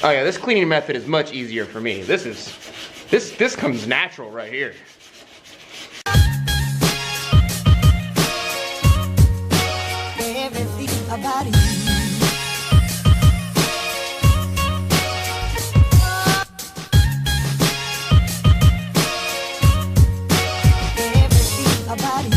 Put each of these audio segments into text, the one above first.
Oh yeah, this cleaning method is much easier for me. This comes natural right here. Everything about you. Everything about you.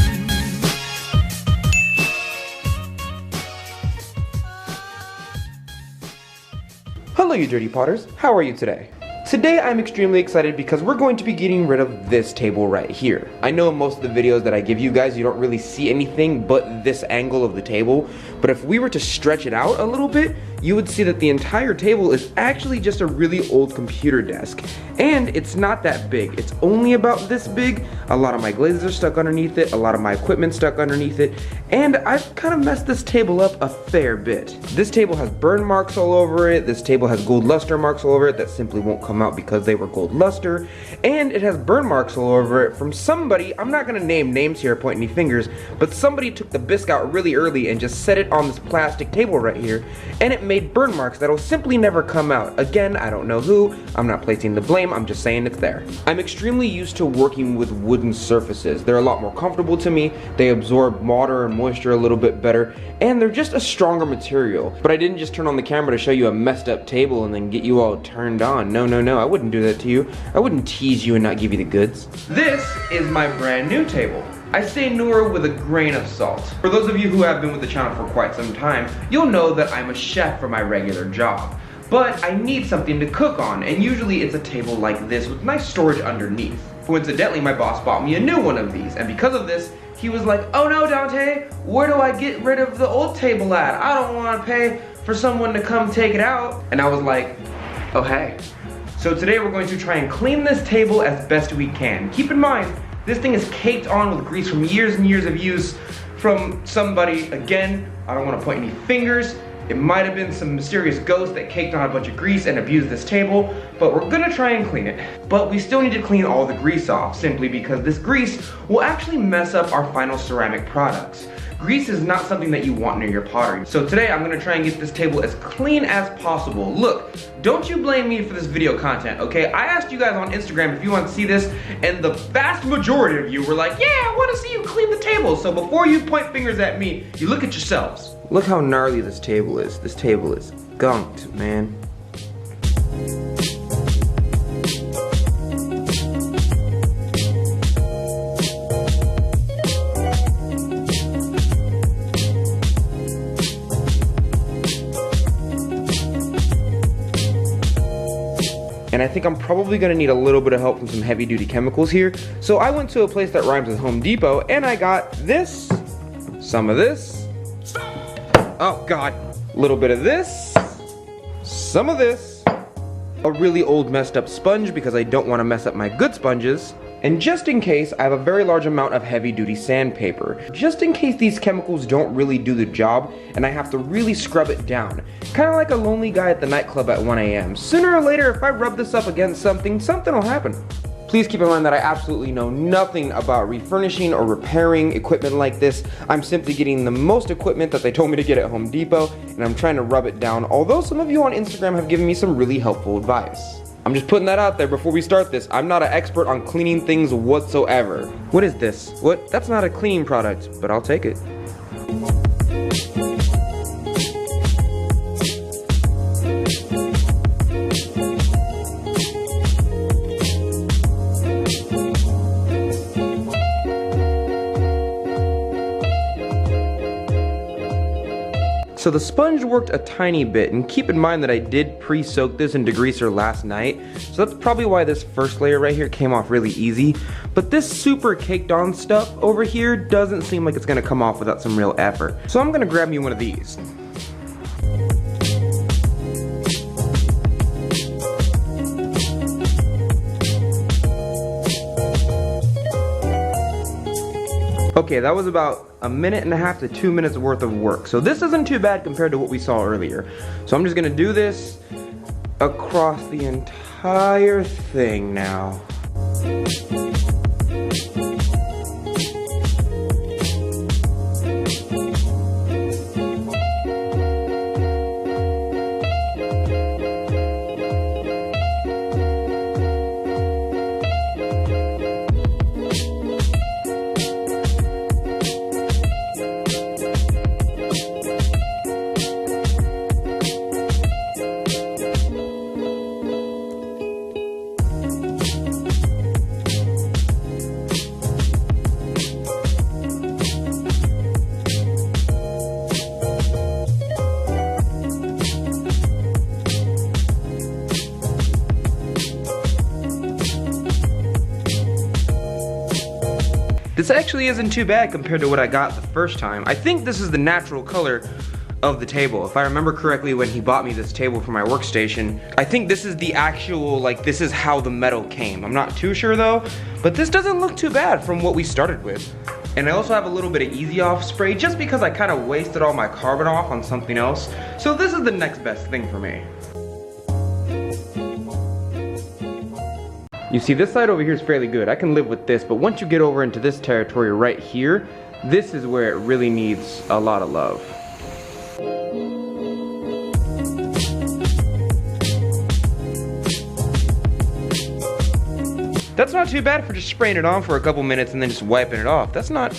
Hello you dirty potters, how are you today? Today I'm extremely excited because we're going to be getting rid of this table right here. I know in most of the videos that I give you guys you don't really see anything but this angle of the table, but if we were to stretch it out a little bit, you would see that the entire table is actually just a really old computer desk. And it's not that big, it's only about this big. A lot of my glazes are stuck underneath it, a lot of my equipment stuck underneath it, and I've kind of messed this table up a fair bit. This table has burn marks all over it, this table has gold luster marks all over it that simply won't come out because they were gold luster, and it has burn marks all over it from somebody, I'm not gonna name names here, point any fingers, but somebody took the bisque out really early and just set it on this plastic table right here, and it made burn marks that'll simply never come out. Again, I don't know who, I'm not placing the blame, I'm just saying it's there. I'm extremely used to working with wooden surfaces. They're a lot more comfortable to me, they absorb water and moisture a little bit better, and they're just a stronger material. But I didn't just turn on the camera to show you a messed up table and then get you all turned on. No, I wouldn't do that to you. I wouldn't tease you and not give you the goods. This is my brand new table. I say newer with a grain of salt. For those of you who have been with the channel for quite some time, you'll know that I'm a chef for my regular job. But I need something to cook on, and usually it's a table like this with nice storage underneath. Coincidentally, my boss bought me a new one of these, and because of this, he was like, oh no, Dante, where do I get rid of the old table at? I don't want to pay for someone to come take it out. And I was like, oh hey. So today we're going to try and clean this table as best we can. Keep in mind, this thing is caked on with grease from years and years of use from somebody. Again, I don't want to point any fingers. It might have been some mysterious ghost that caked on a bunch of grease and abused this table, but we're gonna try and clean it. But we still need to clean all the grease off, simply because this grease will actually mess up our final ceramic products. Grease is not something that you want near your pottery. So today I'm gonna try and get this table as clean as possible. Look, don't you blame me for this video content, okay? I asked you guys on Instagram if you want to see this, and the vast majority of you were like, yeah, I wanna see you clean the table. So before you point fingers at me, you look at yourselves. Look how gnarly this table is. This table is gunked, man. And I think I'm probably gonna need a little bit of help from some heavy duty chemicals here. So I went to a place that rhymes with Home Depot and I got this, some of this, oh God, a little bit of this, some of this, a really old messed up sponge because I don't wanna mess up my good sponges, and just in case, I have a very large amount of heavy duty sandpaper. Just in case these chemicals don't really do the job and I have to really scrub it down. Kinda like a lonely guy at the nightclub at 1 AM. Sooner or later, if I rub this up against something, something will happen. Please keep in mind that I absolutely know nothing about refurnishing or repairing equipment like this. I'm simply getting the most equipment that they told me to get at Home Depot, and I'm trying to rub it down, although some of you on Instagram have given me some really helpful advice. I'm just putting that out there before we start this. I'm not an expert on cleaning things whatsoever. What is this? What? That's not a cleaning product, but I'll take it. So the sponge worked a tiny bit, and keep in mind that I did pre-soak this in degreaser last night, so that's probably why this first layer right here came off really easy. But this super caked on stuff over here doesn't seem like it's gonna come off without some real effort. So I'm gonna grab me one of these. Okay, that was about a minute and a half to 2 minutes worth of work. So this isn't too bad compared to what we saw earlier. So I'm just gonna do this across the entire thing now. This actually isn't too bad compared to what I got the first time. I think this is the natural color of the table. If I remember correctly, when he bought me this table for my workstation, I think this is the actual, like, this is how the metal came. I'm not too sure though, but this doesn't look too bad from what we started with. And I also have a little bit of Easy Off spray just because I kind of wasted all my carbon off on something else. So this is the next best thing for me. You see, this side over here is fairly good. I can live with this, but once you get over into this territory right here, this is where it really needs a lot of love. That's not too bad for just spraying it on for a couple minutes and then just wiping it off. That's not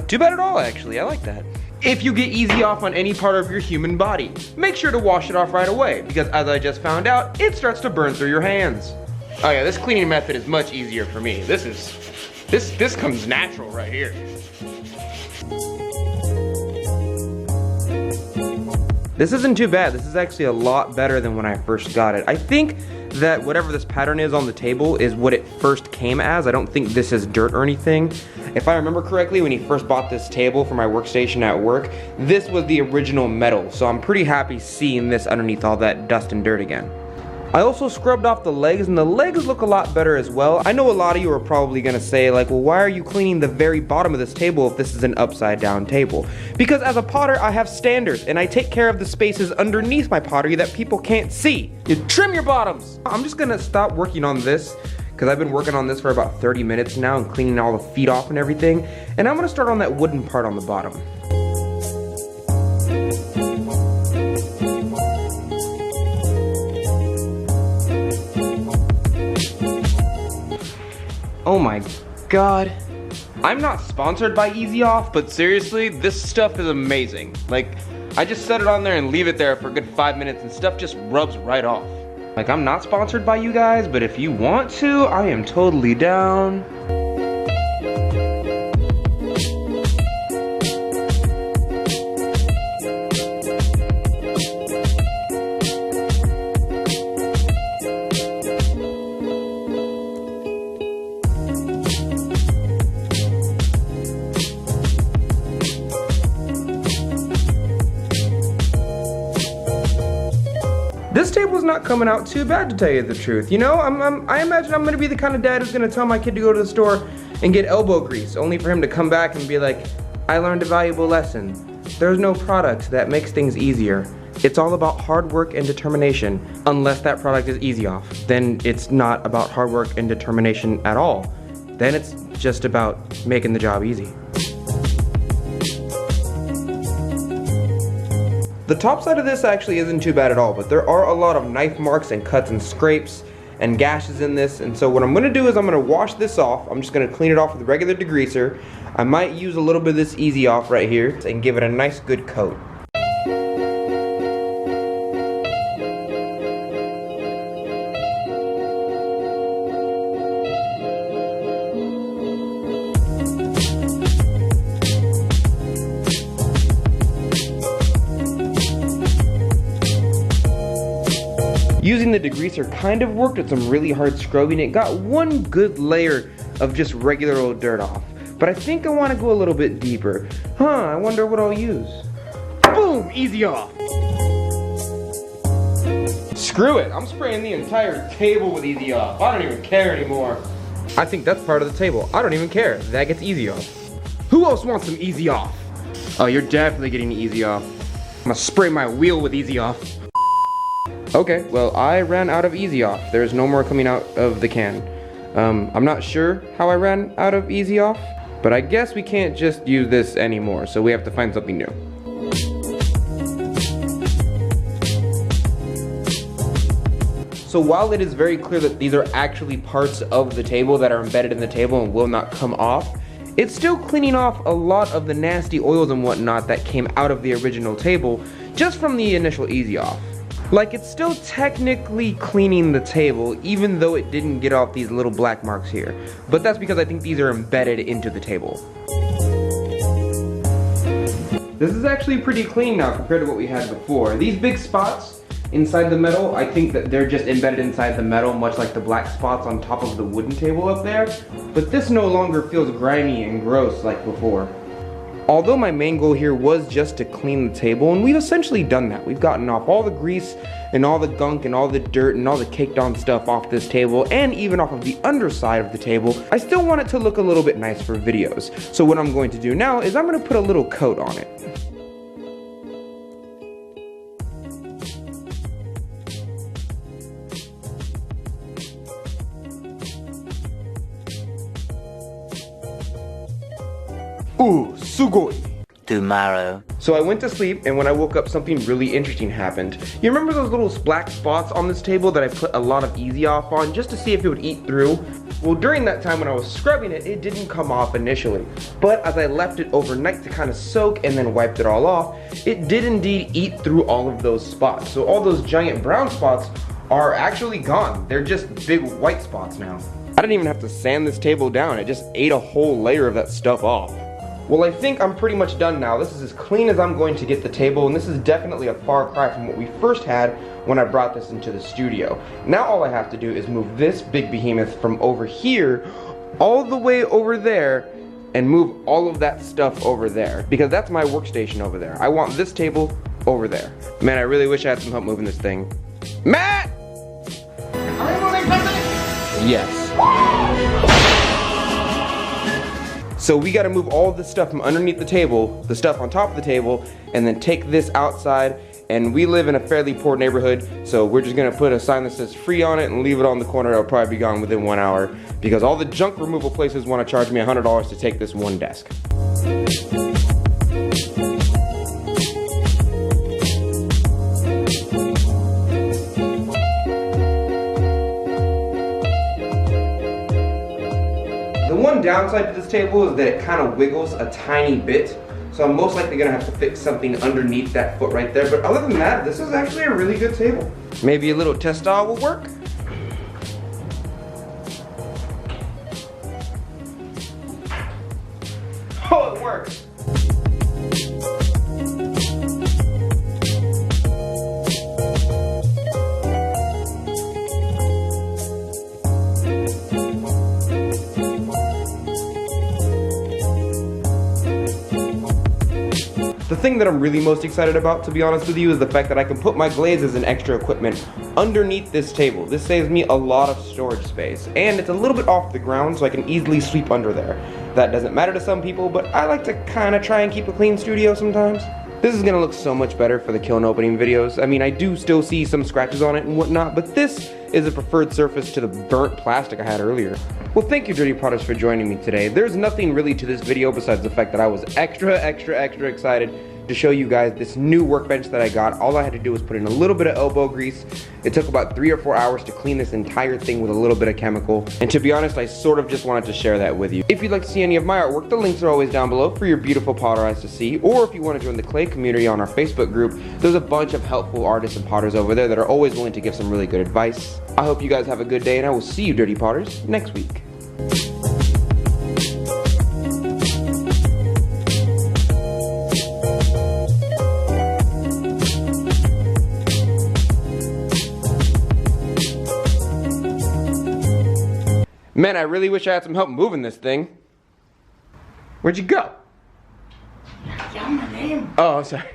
too bad at all, actually. I like that. If you get Easy Off on any part of your human body, make sure to wash it off right away, because as I just found out, it starts to burn through your hands. Oh yeah, this cleaning method is much easier for me. This comes natural right here. This isn't too bad. This is actually a lot better than when I first got it. I think that whatever this pattern is on the table is what it first came as. I don't think this is dirt or anything. If I remember correctly, when he first bought this table for my workstation at work, this was the original metal. So I'm pretty happy seeing this underneath all that dust and dirt again. I also scrubbed off the legs, and the legs look a lot better as well. I know a lot of you are probably gonna say, like, well, why are you cleaning the very bottom of this table if this is an upside down table? Because as a potter, I have standards, and I take care of the spaces underneath my pottery that people can't see. You trim your bottoms! I'm just gonna stop working on this, because I've been working on this for about 30 minutes now and cleaning all the feet off and everything, and I'm gonna start on that wooden part on the bottom. Oh my god. I'm not sponsored by Easy Off, but seriously, this stuff is amazing. Like, I just set it on there and leave it there for a good 5 minutes and stuff just rubs right off. Like, I'm not sponsored by you guys, but if you want to, I am totally down. This table's not coming out too bad, to tell you the truth. You know, I imagine I'm gonna be the kind of dad who's gonna tell my kid to go to the store and get elbow grease, only for him to come back and be like, I learned a valuable lesson. There's no product that makes things easier. It's all about hard work and determination. Unless that product is Easy Off, then it's not about hard work and determination at all. Then it's just about making the job easy. The top side of this actually isn't too bad at all, but there are a lot of knife marks and cuts and scrapes and gashes in this, and so what I'm going to do is I'm going to wash this off. I'm just going to clean it off with a regular degreaser. I might use a little bit of this Easy Off right here and give it a nice good coat. Using the degreaser kind of worked with some really hard scrubbing. It got one good layer of just regular old dirt off. But I think I want to go a little bit deeper. I wonder what I'll use. Boom! Easy Off! Screw it! I'm spraying the entire table with Easy Off. I don't even care anymore. I think that's part of the table. I don't even care. That gets Easy Off. Who else wants some Easy Off? Oh, you're definitely getting Easy Off. I'm gonna spray my wheel with Easy Off. Okay, well, I ran out of Easy Off. There's no more coming out of the can. I'm not sure how I ran out of Easy Off, but I guess we can't just use this anymore, so we have to find something new. So while it is very clear that these are actually parts of the table that are embedded in the table and will not come off, it's still cleaning off a lot of the nasty oils and whatnot that came out of the original table just from the initial Easy Off. Like, it's still technically cleaning the table, even though it didn't get off these little black marks here. But that's because I think these are embedded into the table. This is actually pretty clean now compared to what we had before. These big spots, inside the metal. I think that they're just embedded inside the metal, much like the black spots on top of the wooden table up there. But this no longer feels grimy and gross like before. Although my main goal here was just to clean the table, and we've essentially done that. We've gotten off all the grease and all the gunk and all the dirt and all the caked on stuff off this table, and even off of the underside of the table. I still want it to look a little bit nice for videos. So what I'm going to do now is I'm going to put a little coat on it. Ooh, sugoi. Tomorrow. So I went to sleep, and when I woke up, something really interesting happened. You remember those little black spots on this table that I put a lot of Easy Off on just to see if it would eat through? Well, during that time when I was scrubbing it, it didn't come off initially. But as I left it overnight to kind of soak and then wiped it all off, it did indeed eat through all of those spots. So all those giant brown spots are actually gone. They're just big white spots now. I didn't even have to sand this table down. It just ate a whole layer of that stuff off. Well, I think I'm pretty much done now. This is as clean as I'm going to get the table, and this is definitely a far cry from what we first had when I brought this into the studio. Now all I have to do is move this big behemoth from over here all the way over there and move all of that stuff over there, because that's my workstation over there. I want this table over there. Man, I really wish I had some help moving this thing. Matt! Are you moving something? Yes. So we gotta move all this stuff from underneath the table, the stuff on top of the table, and then take this outside. And we live in a fairly poor neighborhood, so we're just gonna put a sign that says free on it and leave it on the corner. It'll probably be gone within 1 hour, because all the junk removal places wanna charge me $100 to take this one desk. The one downside to this table is that it kind of wiggles a tiny bit, so I'm most likely gonna have to fix something underneath that foot right there. But other than that, this is actually a really good table. Maybe a little test style will work. Oh, it works. The thing that I'm really most excited about, to be honest with you, is the fact that I can put my glazes and extra equipment underneath this table. This saves me a lot of storage space, and it's a little bit off the ground, so I can easily sweep under there. That doesn't matter to some people, but I like to kind of try and keep a clean studio sometimes. This is gonna look so much better for the kiln opening videos. I mean, I do still see some scratches on it and whatnot, but this is a preferred surface to the burnt plastic I had earlier. Well, thank you, Dirty Potters, for joining me today. There's nothing really to this video besides the fact that I was extra excited to show you guys this new workbench that I got. All I had to do was put in a little bit of elbow grease. It took about 3 or 4 hours to clean this entire thing with a little bit of chemical. And to be honest, I sort of just wanted to share that with you. If you'd like to see any of my artwork, the links are always down below for your beautiful potter eyes to see. Or if you want to join the clay community on our Facebook group, there's a bunch of helpful artists and potters over there that are always willing to give some really good advice. I hope you guys have a good day, and I will see you, Dirty Potters, next week. Man, I really wish I had some help moving this thing. Where'd you go? Yell my name. Oh, I'm sorry.